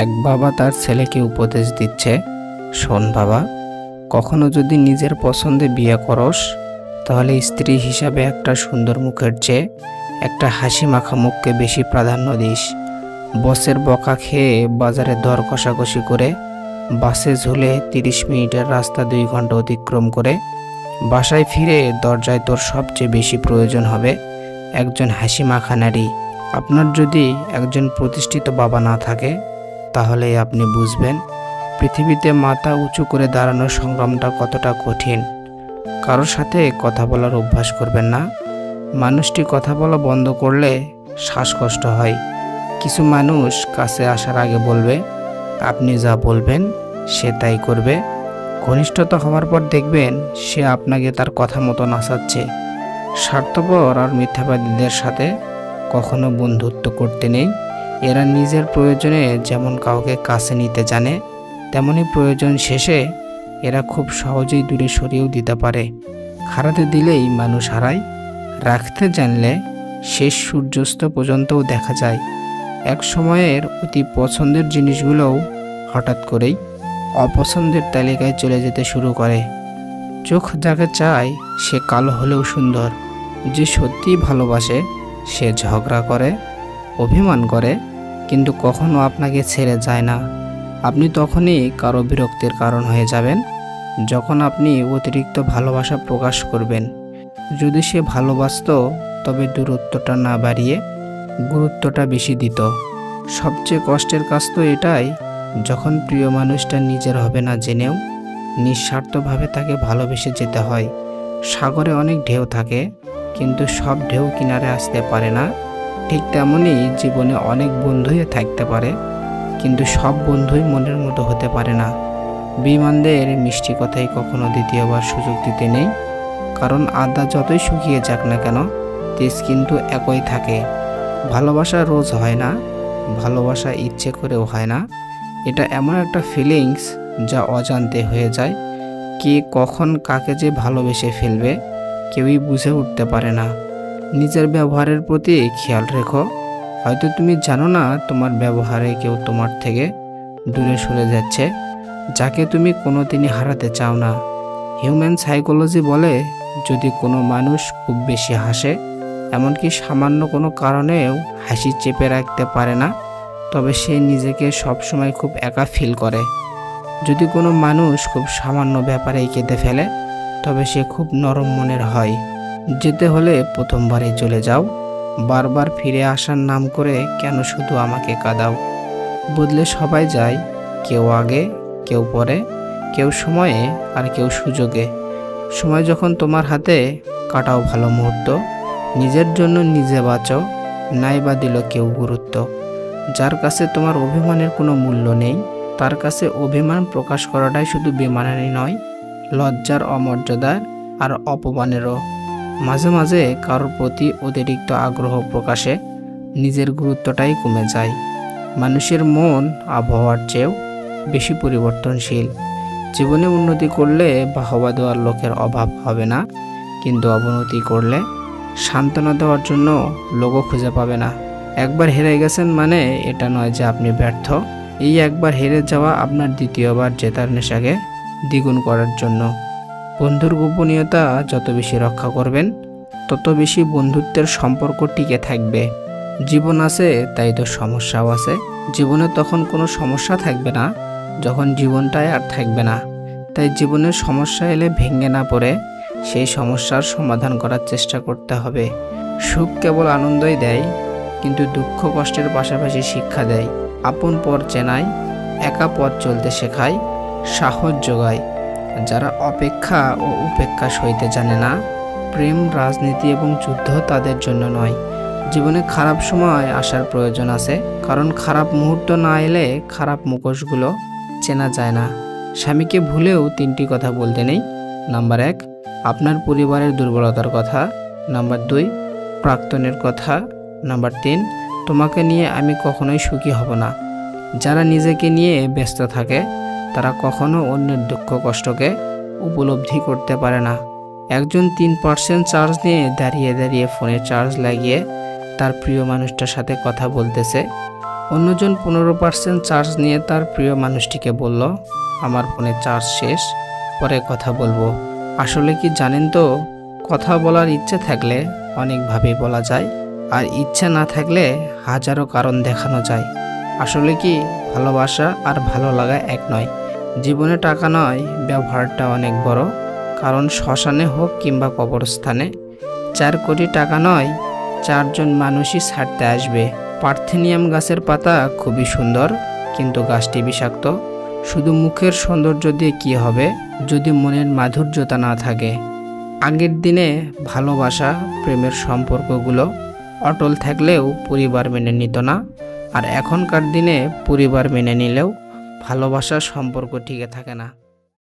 এক বাবা তার ছেলেকে উপদেশ দিচ্ছে, শোন বাবা, কখনো যদি নিজের পছন্দে বিয়ে করস, তাহলে স্ত্রী হিসাবে একটা সুন্দর মুখের চেয়ে একটা হাসি মাখা মুখকে বেশি প্রাধান্য দিস। বসের বকা খেয়ে বাজারে দর কষাকষি করে বাসে ঝুলে 30 মিনিটের রাস্তা 2 ঘন্টা অতিক্রম করে বাসায় ফিরে দরজায় তোর সবচেয়ে বেশি প্রয়োজন হবে একজন হাসি মাখা নারী। আপনার যদি একজন প্রতিষ্ঠিত বাবা না থাকে, তাহলে আপনি বুঝবেন পৃথিবীতে মাথা উঁচু করে দাঁড়ানোর সংগ্রামটা কতটা কঠিন। কারোর সাথে কথা বলার অভ্যাস করবেন না। মানুষটি কথা বলা বন্ধ করলে শ্বাসকষ্ট হয়। কিছু মানুষ কাছে আসার আগে বলবে, আপনি যা বলবেন সে তাই করবে। ঘনিষ্ঠতা হওয়ার পর দেখবেন সে আপনাকে তার কথা মতো নাচাচ্ছে। স্বার্থপর আর মিথ্যাবাদীদের সাথে কখনো বন্ধুত্ব করতে নেই। এরা নিজের প্রয়োজনে যেমন কাউকে কাছে নিতে জানে, তেমনি প্রয়োজন শেষে এরা খুব সহজেই দূরে সরিয়েও দিতে পারে। হারাতে দিলেই মানুষ হারায়, রাখতে জানলে শেষ সূর্যাস্ত পর্যন্তও দেখা যায়। এক সময়ের অতি পছন্দের জিনিসগুলোও হঠাৎ করেই অপছন্দের তালিকায় চলে যেতে শুরু করে। চোখ যাকে চায় সে কালো হলেও সুন্দর। যে সত্যিই ভালোবাসে সে ঝগড়া করে, অভিমান করে, কিন্তু কখনো আপনাকে ছেড়ে যায় না। আপনি তখনই কারো বিরক্তির কারণ হয়ে যাবেন যখন আপনি অতিরিক্ত ভালোবাসা প্রকাশ করবেন। যদি সে ভালোবাসতো তবে দূরত্বটা না বাড়িয়ে গুরুত্বটা বেশি দিত। সবচেয়ে কষ্টের কাজ তো এটাই, যখন প্রিয় মানুষটা নিজের হবে না জেনেও নিঃস্বার্থভাবে তাকে ভালোবেসে যেতে হয়। সাগরে অনেক ঢেউ থাকে, কিন্তু সব ঢেউ কিনারে আসতে পারে না। ঠিক তেমনই জীবনে অনেক বন্ধুই থাকতে পারে, কিন্তু সব বন্ধুই মনের মতো হতে পারে না। বেঈমানদের মিষ্টি কথাই কখনো দ্বিতীয়বার সুযোগ দিতে নেই, কারণ আদা যতই শুকিয়ে যাক না কেন, তেজ কিন্তু একই থাকে। ভালোবাসা রোজ হয় না, ভালোবাসা ইচ্ছে করেও হয় না। এটা এমন একটা ফিলিংস যা অজান্তে হয়ে যায়। কে কখন কাকে যে ভালোবেসে ফেলবে কেউই বুঝে উঠতে পারে না। নিজের ব্যবহারের প্রতি খেয়াল রেখো। হয়তো তুমি জানো না তোমার ব্যবহারে কেউ তোমার থেকে দূরে সরে যাচ্ছে, যাকে তুমি কোনোদিনই হারাতে চাও না। হিউম্যান সাইকোলজি বলে, যদি কোনো মানুষ খুব বেশি হাসে, এমনকি সামান্য কোনো কারণেও হাসি চেপে রাখতে পারে না, তবে সে নিজেকে সবসময় খুব একা ফিল করে। যদি কোনো মানুষ খুব সামান্য ব্যাপারেই কেঁদে ফেলে, তবে সে খুব নরম মনের হয়। যেতে হলে প্রথমবারেই চলে যাও, বারবার ফিরে আসার নাম করে কেন শুধু আমাকে কাঁদাও। বদলে সবাই যায়, কেউ আগে, কেউ পরে, কেউ সময়ে আর কেউ সুযোগে। সময় যখন তোমার হাতে, কাটাও ভালো মুহূর্ত। নিজের জন্য নিজে বাঁচো, নাই বা দিল কেউ গুরুত্ব। যার কাছে তোমার অভিমানের কোনো মূল্য নেই, তার কাছে অভিমান প্রকাশ করাটাই শুধু বেমানানি নয়, লজ্জার, অমর্যাদার আর অপমানেরও। মাঝে মাঝে কারোর প্রতি অতিরিক্ত আগ্রহ প্রকাশে নিজের গুরুত্বটাই কমে যায়। মানুষের মন আবহাওয়ার চেয়েও বেশি পরিবর্তনশীল। জীবনে উন্নতি করলে বাহবা দেওয়ার লোকের অভাব হবে না, কিন্তু অবনতি করলে সান্ত্বনা দেওয়ার জন্য লোকও খুঁজে পাবে না। একবার হেরে গেছেন মানে এটা নয় যে আপনি ব্যর্থ। এই একবার হেরে যাওয়া আপনার দ্বিতীয়বার জেতার নেশাকে দ্বিগুণ করার জন্য। বন্ধুর গোপনীয়তা যত বেশি রক্ষা করবেন, তত বেশি বন্ধুত্বের সম্পর্ক টিকে থাকবে। জীবন আছে তাই তো সমস্যাও আছে। জীবনে তখন কোনো সমস্যা থাকবে না যখন জীবনটাই আর থাকবে না। তাই জীবনের সমস্যা এলে ভেঙে না পড়ে সেই সমস্যার সমাধান করার চেষ্টা করতে হবে। সুখ কেবল আনন্দই দেয়, কিন্তু দুঃখ কষ্টের পাশাপাশি শিক্ষা দেয়। আপন পর চেনায়, একা পথ চলতে শেখায়, সাহস যোগায়। যারা অপেক্ষা ও উপেক্ষা সইতে জানে না, প্রেম, রাজনীতি এবং যুদ্ধ তাদের জন্য নয়। জীবনে খারাপ সময় আসার প্রয়োজন আছে, কারণ খারাপ মুহূর্ত না এলে খারাপ মুখোশগুলো চেনা যায় না। স্বামীকে ভুলেও 3টি কথা বলতে নেই। নাম্বার 1, আপনার পরিবারের দুর্বলতার কথা। নাম্বার 2, প্রাক্তনের কথা। নাম্বার 3, তোমাকে নিয়ে আমি কখনোই সুখী হব না। যারা নিজেকে নিয়ে ব্যস্ত থাকে তারা কখনো অন্যের দুঃখ কষ্টকে উপলব্ধি করতে পারে না। একজন 3% চার্জ নিয়ে দাঁড়িয়ে দাঁড়িয়ে ফোনে চার্জ লাগিয়ে তার প্রিয় মানুষটার সাথে কথা বলতেছে, অন্যজন 15% চার্জ নিয়ে তার প্রিয় মানুষটিকে বলল, আমার ফোনে চার্জ শেষ, পরে কথা বলবো। আসলে কি জানেন তো, কথা বলার ইচ্ছে থাকলে অনেকভাবেই বলা যায়, আর ইচ্ছা না থাকলে হাজারো কারণ দেখানো যায়। আসলে কি ভালোবাসা আর ভালো লাগা এক নয়। জীবনে টাকা নয়, ব্যবহারটা অনেক বড়। কারণ শ্মশানে হোক কিংবা কবরস্থানে 4 কোটি টাকা নয়, 4 জন মানুষই ছাড়তে আসবে। পার্থেনিয়াম গাছের পাতা খুবই সুন্দর, কিন্তু গাছটি বিষাক্ত। শুধু মুখের সৌন্দর্য দিয়ে কী হবে যদি মনের মাধুর্যতা না থাকে। আগের দিনে ভালোবাসা, প্রেমের সম্পর্কগুলো অটল থাকলেও পরিবার মেনে নিত না, আর এখনকার দিনে পরিবার মেনে নিলেও ভালোবাসার সম্পর্ক টিকে থাকে না।